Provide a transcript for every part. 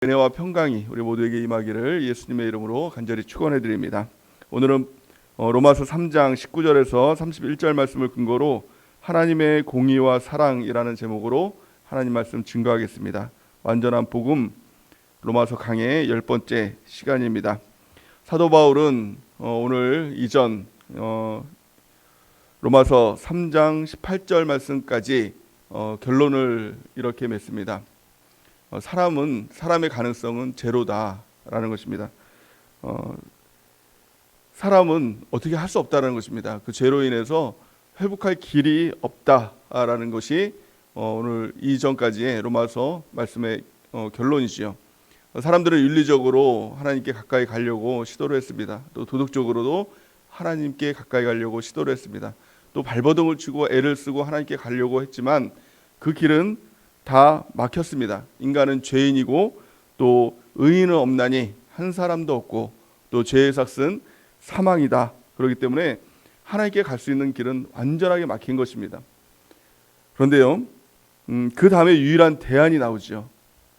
은혜와 평강이 우리 모두에게 임하기를 예수님의 이름으로 간절히 축원해 드립니다. 오늘은 로마서 3장 19절에서 31절 말씀을 근거로 하나님의 공의와 사랑이라는 제목으로 하나님 말씀 증거하겠습니다. 완전한 복음 로마서 강의 10번째 시간입니다. 사도 바울은 오늘 이전 로마서 3장 18절 말씀까지 결론을 이렇게 맺습니다. 사람의 가능성은 제로다라는 것입니다. 사람은 어떻게 할 수 없다라는 것입니다. 그 죄로 인해서 회복할 길이 없다라는 것이 오늘 이전까지의 로마서 말씀의 결론이지요. 사람들은 윤리적으로 하나님께 가까이 가려고 시도를 했습니다. 또 도덕적으로도 하나님께 가까이 가려고 시도를 했습니다. 또 발버둥을 치고 애를 쓰고 하나님께 가려고 했지만 그 길은 다 막혔습니다. 인간은 죄인이고 또 의인은 없나니 한 사람도 없고 또 죄의 삭은 사망이다. 그렇기 때문에 하나님께 갈 수 있는 길은 완전하게 막힌 것입니다. 그런데요, 그 다음에 유일한 대안이 나오죠.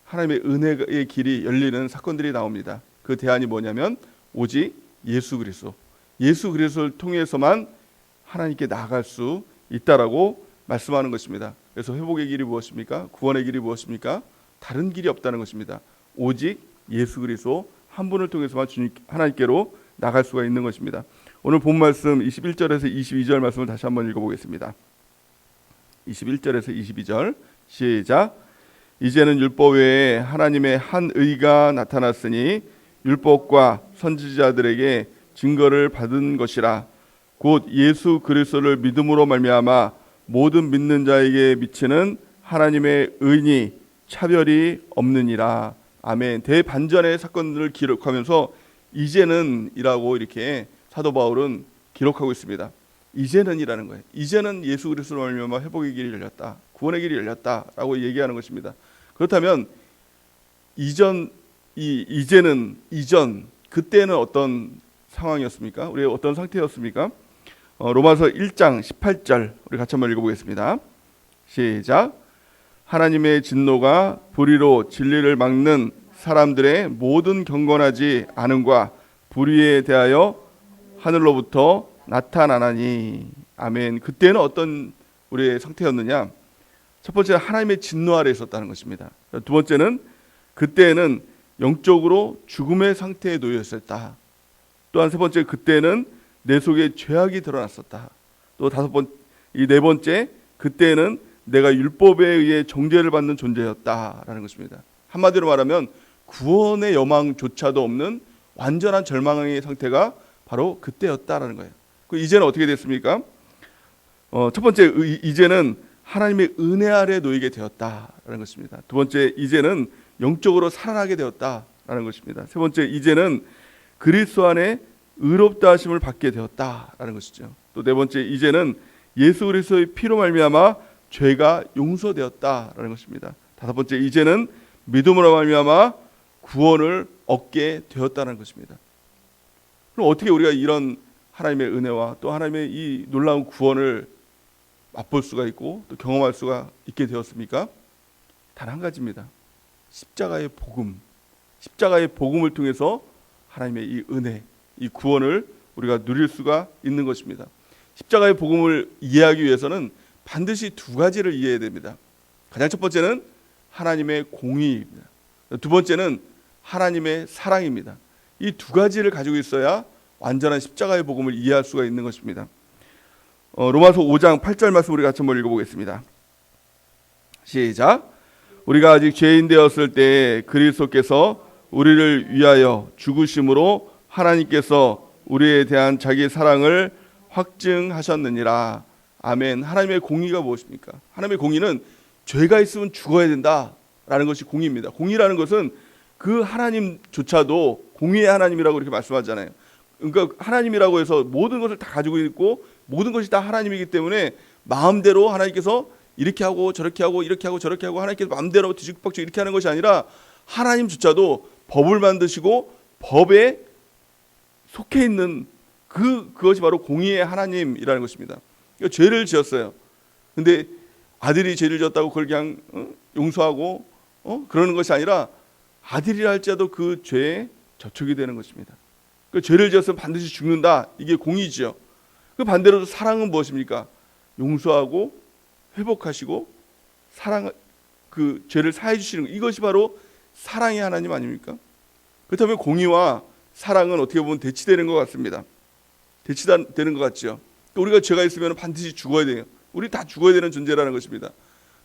하나님의 은혜의 길이 열리는 사건들이 나옵니다. 그 대안이 뭐냐면 오직 예수 그리스도. 예수 그리스도를 통해서만 하나님께 나아갈 수 있다라고 말씀하는 것입니다. 그래서 회복의 길이 무엇입니까? 구원의 길이 무엇입니까? 다른 길이 없다는 것입니다. 오직 예수 그리스도 한 분을 통해서만 주님 하나님께로 나갈 수가 있는 것입니다. 오늘 본 말씀 21절에서 22절 말씀을 다시 한번 읽어보겠습니다. 21절에서 22절 시작. 이제는 율법 외에 하나님의 한 의가 나타났으니 율법과 선지자들에게 증거를 받은 것이라. 곧 예수 그리스도를 믿음으로 말미암아 모든 믿는 자에게 미치는 하나님의 의니 차별이 없느니라. 아멘. 대반전의 사건들을 기록하면서 이제는 이라고 이렇게 사도 바울은 기록하고 있습니다. 이제는 이라는 거예요. 이제는 예수 그리스도로 말미암아 회복의 길이 열렸다. 구원의 길이 열렸다라고 얘기하는 것입니다. 그렇다면 이전 그때는 어떤 상황이었습니까? 우리 어떤 상태였습니까? 로마서 1장 18절 우리 같이 한번 읽어보겠습니다. 시작. 하나님의 진노가 불의로 진리를 막는 사람들의 모든 경건하지 않음과 불의에 대하여 하늘로부터 나타나나니. 아멘. 그때는 어떤 우리의 상태였느냐? 첫 번째는 하나님의 진노 아래 있었다는 것입니다. 두 번째는 그때는 영적으로 죽음의 상태에 놓여 있었다. 또한 세 번째, 그때는 내 속에 죄악이 드러났었다. 또 네 번째, 그때는 내가 율법에 의해 정죄를 받는 존재였다라는 것입니다. 한마디로 말하면 구원의 여망조차도 없는 완전한 절망의 상태가 바로 그때였다라는 거예요. 이제는 어떻게 됐습니까? 첫 번째, 이제는 하나님의 은혜 아래 놓이게 되었다라는 것입니다. 두 번째, 이제는 영적으로 살아나게 되었다라는 것입니다. 세 번째, 이제는 그리스도 안에 의롭다 하심을 받게 되었다라는 것이죠. 또 네 번째, 이제는 예수 그리스도의 피로 말미암아 죄가 용서되었다라는 것입니다. 다섯 번째, 이제는 믿음으로 말미암아 구원을 얻게 되었다는 것입니다. 그럼 어떻게 우리가 이런 하나님의 은혜와 또 하나님의 이 놀라운 구원을 맛볼 수가 있고 또 경험할 수가 있게 되었습니까? 단 한 가지입니다. 십자가의 복음. 십자가의 복음을 통해서 하나님의 이 은혜, 이 구원을 우리가 누릴 수가 있는 것입니다. 십자가의 복음을 이해하기 위해서는 반드시 두 가지를 이해해야 됩니다. 가장 첫 번째는 하나님의 공의입니다. 두 번째는 하나님의 사랑입니다. 이 두 가지를 가지고 있어야 완전한 십자가의 복음을 이해할 수가 있는 것입니다. 로마서 5장 8절 말씀 우리 같이 한번 읽어보겠습니다. 시작. 우리가 아직 죄인 되었을 때 그리스도께서 우리를 위하여 죽으심으로 하나님께서 우리에 대한 자기 사랑을 확증하셨느니라. 아멘. 하나님의 공의가 무엇입니까? 하나님의 공의는 죄가 있으면 죽어야 된다라는 것이 공의입니다. 공의라는 것은 그 하나님조차도 공의의 하나님이라고 이렇게 말씀하잖아요. 그러니까 하나님이라고 해서 모든 것을 다 가지고 있고 모든 것이 다 하나님이기 때문에 마음대로 하나님께서 이렇게 하고 저렇게 하고 이렇게 하고 저렇게 하고 하나님께서 마음대로 뒤죽박죽 이렇게 하는 것이 아니라 하나님조차도 법을 만드시고 법에 속해 있는 그것이 바로 공의의 하나님이라는 것입니다. 그러니까 죄를 지었어요. 근데 아들이 죄를 지었다고 그걸 그냥 용서하고 그러는 것이 아니라 아들이라 할지라도 그 죄에 저촉이 되는 것입니다. 그 죄를 지었으면 반드시 죽는다. 이게 공의죠. 그 반대로 사랑은 무엇입니까? 용서하고 회복하시고 사랑, 그 죄를 사해 주시는 것, 이것이 바로 사랑의 하나님 아닙니까? 그렇다면 공의와 사랑은 어떻게 보면 대치되는 것 같습니다. 대치되는 것 같죠. 우리가 죄가 있으면 반드시 죽어야 돼요. 우리 다 죽어야 되는 존재라는 것입니다.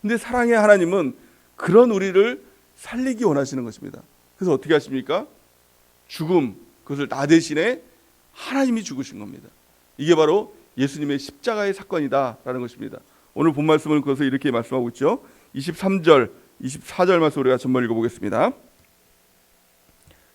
근데 사랑의 하나님은 그런 우리를 살리기 원하시는 것입니다. 그래서 어떻게 하십니까? 죽음, 그것을 나 대신에 하나님이 죽으신 겁니다. 이게 바로 예수님의 십자가의 사건이다라는 것입니다. 오늘 본 말씀은 그것을 이렇게 말씀하고 있죠. 23절, 24절 말씀 우리가 전번 읽어보겠습니다.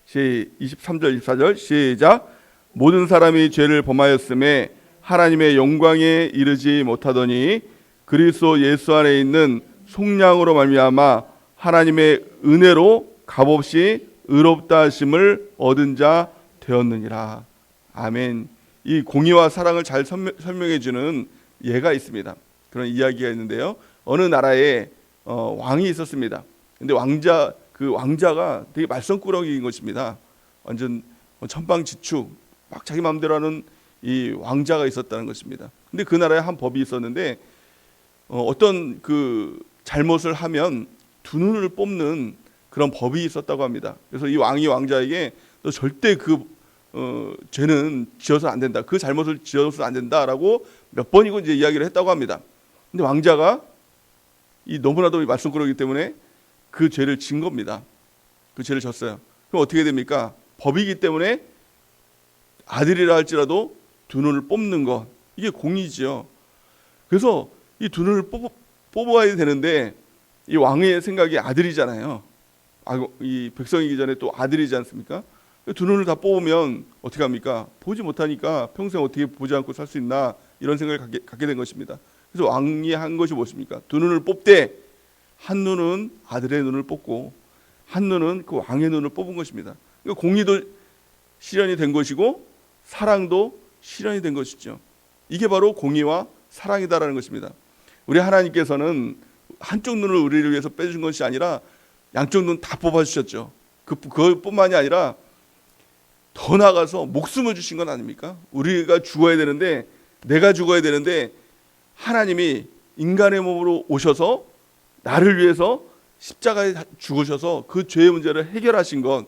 23절, 24절 시작. 모든 사람이 죄를 범하였음에 하나님의 영광에 이르지 못하더니 그리스도 예수 안에 있는 속량으로 말미암아 하나님의 은혜로 값없이 의롭다 하심을 얻은 자 되었느니라. 아멘. 이 공의와 사랑을 잘 설명해 주는 예가 있습니다. 그런 이야기가 있는데요. 어느 나라에 왕이 있었습니다. 근데 왕자가 되게 말썽꾸러기인 것입니다. 완전 천방지축, 막 자기 마음대로 하는 이 왕자가 있었다는 것입니다. 근데 그 나라에 한 법이 있었는데 어떤 그 잘못을 하면 두 눈을 뽑는 그런 법이 있었다고 합니다. 그래서 이 왕이 왕자에게 너 절대 죄는 지어서 안 된다. 그 잘못을 지어서 안 된다라고 몇 번이고 이제 이야기를 했다고 합니다. 근데 왕자가 너무나도 말썽꾸러기 때문에 그 죄를 진 겁니다. 그 죄를 졌어요. 그럼 어떻게 됩니까? 법이기 때문에 아들이라 할지라도 두 눈을 뽑는 것, 이게 공의지요. 그래서 이 두 눈을 뽑아야 되는데 이 왕의 생각이 아들이잖아요. 이 백성이기 전에 또 아들이지 않습니까? 두 눈을 다 뽑으면 어떻게 합니까? 보지 못하니까 평생 어떻게 보지 않고 살 수 있나, 이런 생각을 갖게 된 것입니다. 그래서 왕이 한 것이 무엇입니까? 두 눈을 뽑되 한 눈은 아들의 눈을 뽑고 한 눈은 그 왕의 눈을 뽑은 것입니다. 그러니까 공의도 실현이 된 것이고 사랑도 실현이 된 것이죠. 이게 바로 공의와 사랑이다라는 것입니다. 우리 하나님께서는 한쪽 눈을 우리를 위해서 빼준 것이 아니라 양쪽 눈 다 뽑아주셨죠. 그것뿐만이 아니라 더 나아가서 목숨을 주신 건 아닙니까? 우리가 죽어야 되는데, 내가 죽어야 되는데 하나님이 인간의 몸으로 오셔서 나를 위해서 십자가에 죽으셔서 그 죄의 문제를 해결하신 것,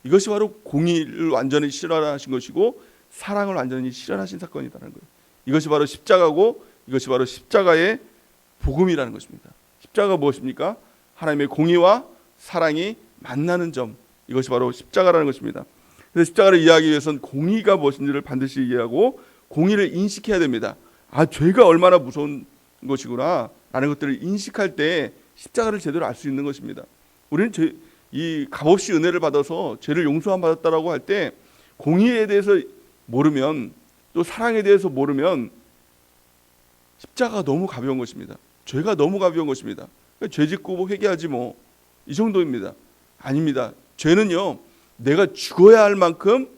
이것이 바로 공의를 완전히 실현하신 것이고 사랑을 완전히 실현하신 사건이라는 거예요. 이것이 바로 십자가고 이것이 바로 십자가의 복음이라는 것입니다. 십자가가 무엇입니까? 하나님의 공의와 사랑이 만나는 점, 이것이 바로 십자가라는 것입니다. 그래서 십자가를 이해하기 위해서는 공의가 무엇인지를 반드시 이해하고 공의를 인식해야 됩니다. 죄가 얼마나 무서운 것이구나 라는 것들을 인식할 때 십자가를 제대로 알 수 있는 것입니다. 우리는 이 값없이 은혜를 받아서 죄를 용서함 받았다라고 할 때 공의에 대해서 모르면, 또 사랑에 대해서 모르면 십자가가 너무 가벼운 것입니다. 죄가 너무 가벼운 것입니다. 죄 짓고 회개하지 뭐, 이 정도입니다. 아닙니다. 죄는요, 내가 죽어야 할 만큼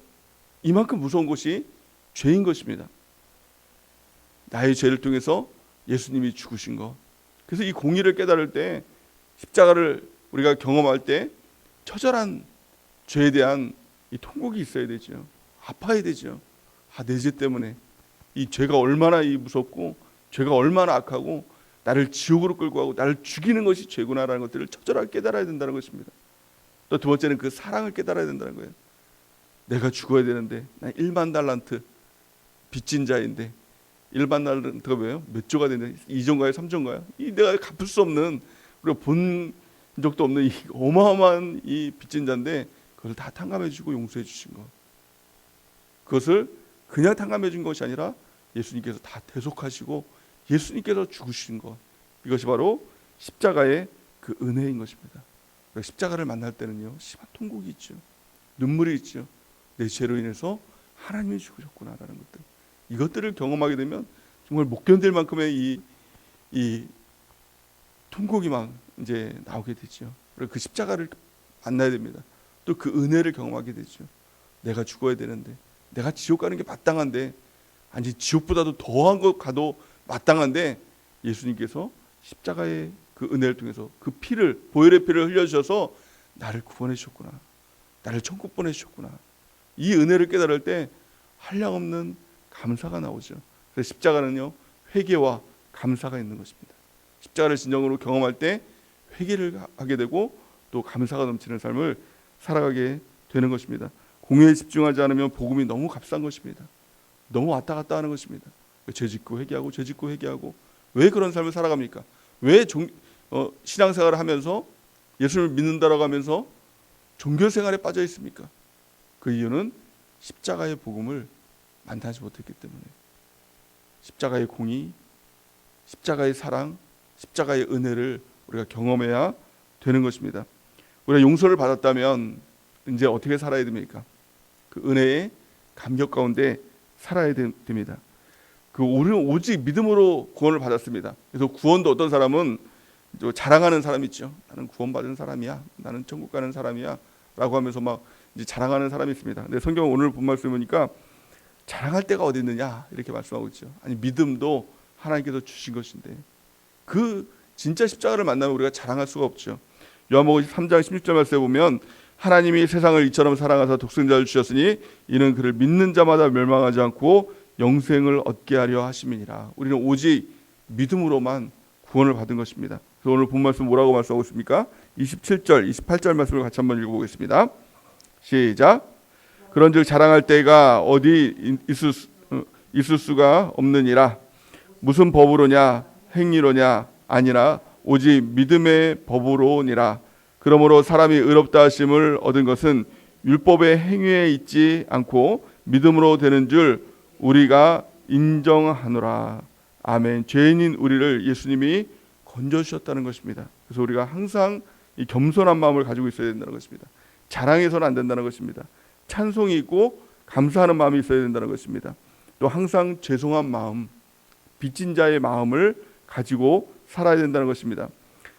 이만큼 무서운 것이 죄인 것입니다. 나의 죄를 통해서 예수님이 죽으신 것. 그래서 이 공의를 깨달을 때, 십자가를 우리가 경험할 때 처절한 죄에 대한 이 통곡이 있어야 되죠. 아파야 되죠. 내 죄 때문에 이 죄가 얼마나 무섭고 죄가 얼마나 악하고 나를 지옥으로 끌고 가고 나를 죽이는 것이 죄구나라는 것들을 처절하게 깨달아야 된다는 것입니다. 또 두 번째는 그 사랑을 깨달아야 된다는 거예요. 내가 죽어야 되는데 난 1만 달란트 빚진 자인데, 1만 달란트가 뭐예요? 몇 조가 되는데 2조인가요? 3조인가요? 내가 갚을 수 없는, 우리가 본 적도 없는 이 어마어마한 이 빚진 자인데 그것을 다 탕감해 주고 용서해 주신 것, 그것을 그냥 탕감해 준 것이 아니라 예수님께서 다 대속하시고 예수님께서 죽으신 것, 이것이 바로 십자가의 그 은혜인 것입니다. 십자가를 만날 때는요, 심한 통곡이 있죠. 눈물이 있죠. 내 죄로 인해서 하나님이 죽으셨구나라는 것들, 이것들을 경험하게 되면 정말 못 견딜 만큼의 이 통곡이 막 이제 나오게 되죠. 그리고 그 십자가를 만나야 됩니다. 또 그 은혜를 경험하게 되죠. 내가 죽어야 되는데, 내가 지옥 가는 게 마땅한데, 아니 지옥보다도 더한 것 가도 마땅한데 예수님께서 십자가의 그 은혜를 통해서 그 피를, 보혈의 피를 흘려주셔서 나를 구원해 주셨구나. 나를 천국 보내주셨구나. 이 은혜를 깨달을 때 한량없는 감사가 나오죠. 그래서 십자가는요, 회개와 감사가 있는 것입니다. 십자가를 진정으로 경험할 때 회개를 하게 되고 또 감사가 넘치는 삶을 살아가게 되는 것입니다. 공의에 집중하지 않으면 복음이 너무 값싼 것입니다. 너무 왔다 갔다 하는 것입니다. 죄 짓고 회개하고 죄 짓고 회개하고. 왜 그런 삶을 살아갑니까? 왜 신앙생활을 하면서 예수를 믿는다라고 하면서 종교생활에 빠져 있습니까? 그 이유는 십자가의 복음을 만나지 못했기 때문에. 십자가의 공의, 십자가의 사랑, 십자가의 은혜를 우리가 경험해야 되는 것입니다. 우리가 용서를 받았다면 이제 어떻게 살아야 됩니까? 그 은혜의 감격 가운데 살아야 됩니다. 우리는 오직 믿음으로 구원을 받았습니다. 그래서 구원도 어떤 사람은 자랑하는 사람이 있죠. 나는 구원받은 사람이야. 나는 천국 가는 사람이야. 라고 하면서 막 이제 자랑하는 사람이 있습니다. 근데 성경 오늘 본 말씀 보니까 자랑할 데가 어디 있느냐 이렇게 말씀하고 있죠. 아니 믿음도 하나님께서 주신 것인데 그 진짜 십자가를 만나면 우리가 자랑할 수가 없죠. 요한복음 3장 16절 말씀에 보면 하나님이 세상을 이처럼 사랑하사 독생자를 주셨으니 이는 그를 믿는 자마다 멸망하지 않고 영생을 얻게 하려 하심이니라. 우리는 오직 믿음으로만 구원을 받은 것입니다. 그래서 오늘 본 말씀 뭐라고 말씀하고 있습니까? 27절, 28절 말씀을 같이 한번 읽어보겠습니다. 시작. 그런즉 자랑할 때가 어디 있을 수가 없느니라. 무슨 법으로냐 행위로냐 아니라 오직 믿음의 법으로니라. 그러므로 사람이 의롭다 하심을 얻은 것은 율법의 행위에 있지 않고 믿음으로 되는 줄 우리가 인정하노라. 아멘. 죄인인 우리를 예수님이 건져주셨다는 것입니다. 그래서 우리가 항상 이 겸손한 마음을 가지고 있어야 된다는 것입니다. 자랑해서는 안 된다는 것입니다. 찬송이 있고 감사하는 마음이 있어야 된다는 것입니다. 또 항상 죄송한 마음, 빚진 자의 마음을 가지고 살아야 된다는 것입니다.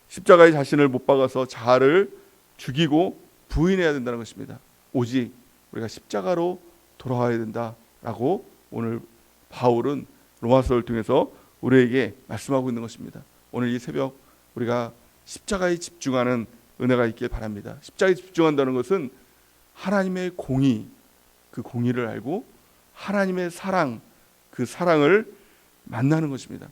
십자가에 자신을 못 박아서 자아를 죽이고 부인해야 된다는 것입니다. 오직 우리가 십자가로 돌아와야 된다라고 오늘 바울은 로마서를 통해서 우리에게 말씀하고 있는 것입니다. 오늘 이 새벽 우리가 십자가에 집중하는 은혜가 있길 바랍니다. 십자가에 집중한다는 것은 하나님의 공의, 그 공의를 알고 하나님의 사랑, 그 사랑을 만나는 것입니다.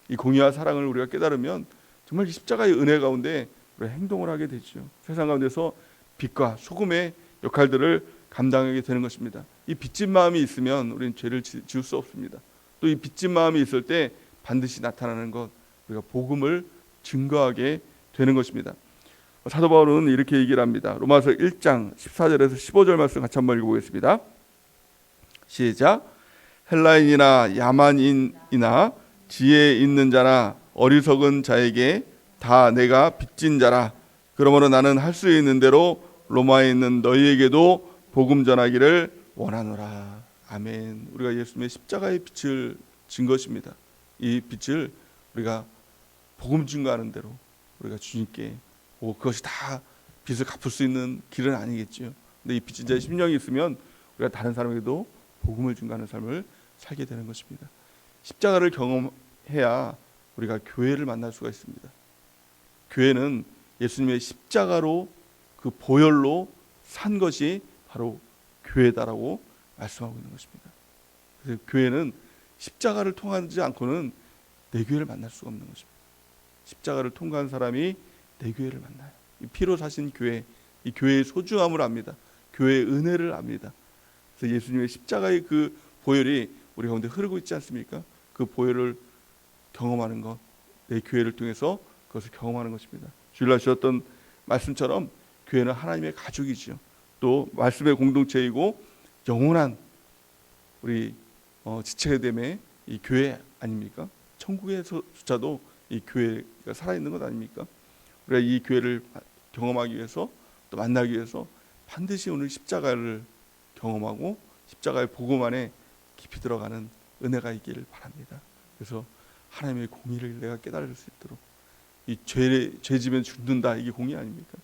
이 공의와 사랑을 우리가 깨달으면 정말 이 십자가의 은혜 가운데 우리가 행동을 하게 되죠. 세상 가운데서 빛과 소금의 역할들을 감당하게 되는 것입니다. 이 빚진 마음이 있으면 우리는 죄를 지을 수 없습니다. 또 이 빚진 마음이 있을 때 반드시 나타나는 것, 우리가 복음을 증거하게 되는 것입니다. 사도 바울은 이렇게 얘기를 합니다. 로마서 1장 14절에서 15절 말씀 같이 한번 읽어보겠습니다. 시작. 헬라인이나 야만인이나 지혜 있는 자나 어리석은 자에게 다 내가 빚진 자라. 그러므로 나는 할 수 있는 대로 로마에 있는 너희에게도 복음 전하기를 원하노라. 아멘. 우리가 예수님의 십자가의 빛을 진 것입니다. 이 빛을 우리가 복음 증거하는 대로 우리가 주님께 그것이 다 빚을 갚을 수 있는 길은 아니겠죠. 근데 이 빚진 자의 심령이 있으면 우리가 다른 사람에게도 복음을 증거하는 삶을 살게 되는 것입니다. 십자가를 경험해야 우리가 교회를 만날 수가 있습니다. 교회는 예수님의 십자가로 그 보혈로 산 것이 바로 교회다라고 말씀하고 있는 것입니다. 그래서 교회는 십자가를 통하지 않고는 내 교회를 만날 수가 없는 것입니다. 십자가를 통과한 사람이 내 교회를 만나요. 이 피로 사신 교회, 이 교회의 소중함을 압니다. 교회의 은혜를 압니다. 그래서 예수님의 십자가의 그 보혈이 우리 가운데 흐르고 있지 않습니까? 그 보혈을 경험하는 것, 내 교회를 통해서 그것을 경험하는 것입니다. 주일날 주셨던 말씀처럼 교회는 하나님의 가족이죠. 또 말씀의 공동체이고 영원한 우리 지체됨의 이 교회 아닙니까? 천국에서조차도 이 교회가 살아있는 것 아닙니까? 우리가 이 교회를 경험하기 위해서 또 만나기 위해서 반드시 오늘 십자가를 경험하고 십자가의 복음 안에 깊이 들어가는 은혜가 있기를 바랍니다. 그래서 하나님의 공의를 내가 깨달을 수 있도록 이 죄 지면 죽는다, 이게 공의 아닙니까?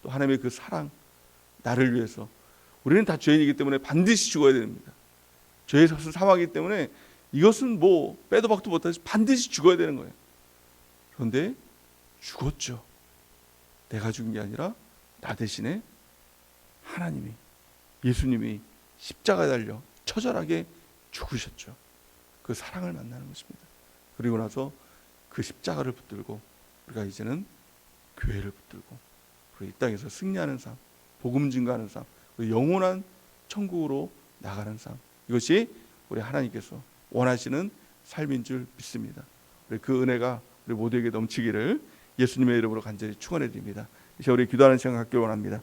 또 하나님의 그 사랑, 나를 위해서 우리는 다 죄인이기 때문에 반드시 죽어야 됩니다. 죄의 삭은 사망이기 때문에 이것은 뭐 빼도 박도 못하지 반드시 죽어야 되는 거예요. 그런데 죽었죠. 내가 죽은 게 아니라 나 대신에 하나님이, 예수님이 십자가에 달려 처절하게 죽으셨죠. 그 사랑을 만나는 것입니다. 그리고 나서 그 십자가를 붙들고 우리가 이제는 교회를 붙들고 우리 이 땅에서 승리하는 삶, 복음 증거하는 삶, 영원한 천국으로 나가는 삶, 이것이 우리 하나님께서 원하시는 삶인 줄 믿습니다. 우리 그 은혜가 우리 모두에게 넘치기를 예수님의 이름으로 간절히 축원해 드립니다. 이제 우리 기도하는 시간 갖기를 원합니다.